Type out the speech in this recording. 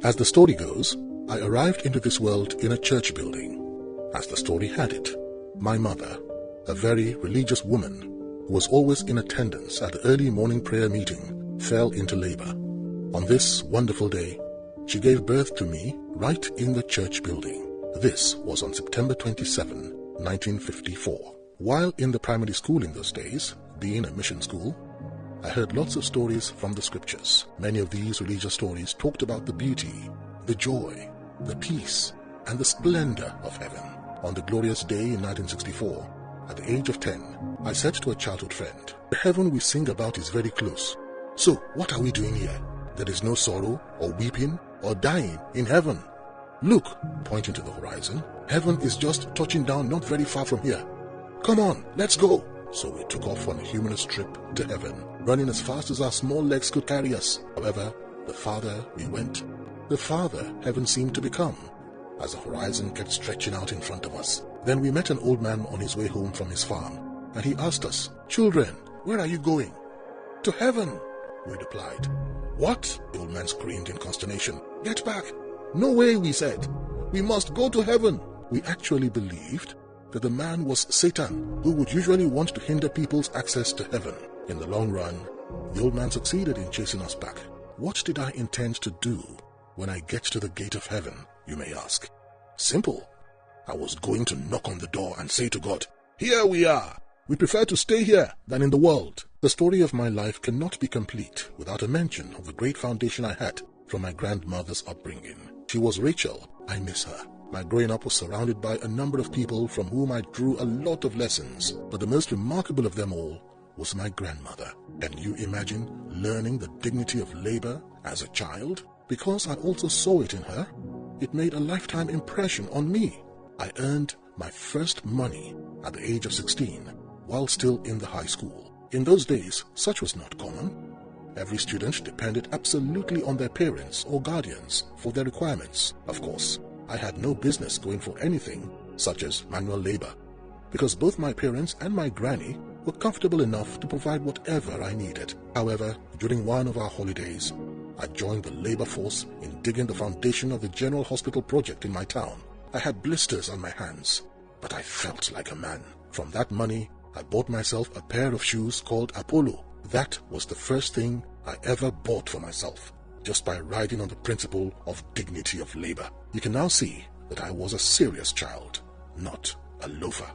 As the story goes, I arrived into this world in a church building. As the story had it, my mother, a very religious woman who was always in attendance at the early morning prayer meeting, fell into labor. On this wonderful day, she gave birth to me right in the church building. This was on September 27, 1954. While in the primary school in those days, being a mission school, I heard lots of stories from the scriptures. Many of these religious stories talked about the beauty, the joy, the peace, and the splendor of heaven. On the glorious day in 1964, at the age of 10, I said to a childhood friend, "The heaven we sing about is very close. So what are we doing here? There is no sorrow or weeping or dying in heaven. Look," pointing to the horizon, "heaven is just touching down not very far from here. Come on, let's go." So we took off on a humorous trip to heaven, running as fast as our small legs could carry us. However, the farther we went, the farther heaven seemed to become, as the horizon kept stretching out in front of us. Then we met an old man on his way home from his farm, and he asked us, "Children, where are you going?" "To heaven," we replied. "What?" the old man screamed in consternation. "Get back." "No way," we said. "We must go to heaven." We actually believed that the man was Satan, who would usually want to hinder people's access to heaven. In the long run, the old man succeeded in chasing us back. What did I intend to do when I get to the gate of heaven, you may ask? Simple. I was going to knock on the door and say to God, "Here we are. We prefer to stay here than in the world." The story of my life cannot be complete without a mention of the great foundation I had from my grandmother's upbringing. She was Rachel. I miss her. My growing up was surrounded by a number of people from whom I drew a lot of lessons, but the most remarkable of them all was my grandmother. Can you imagine learning the dignity of labor as a child? Because I also saw it in her, it made a lifetime impression on me. I earned my first money at the age of 16 while still in the high school. In those days, such was not common. Every student depended absolutely on their parents or guardians for their requirements. Of course, I had no business going for anything such as manual labor, because both my parents and my granny were comfortable enough to provide whatever I needed. However, during one of our holidays, I joined the labor force in digging the foundation of the General Hospital project in my town. I had blisters on my hands, but I felt like a man. From that money, I bought myself a pair of shoes called Apollo. That was the first thing I ever bought for myself, just by riding on the principle of dignity of labor. You can now see that I was a serious child, not a loafer.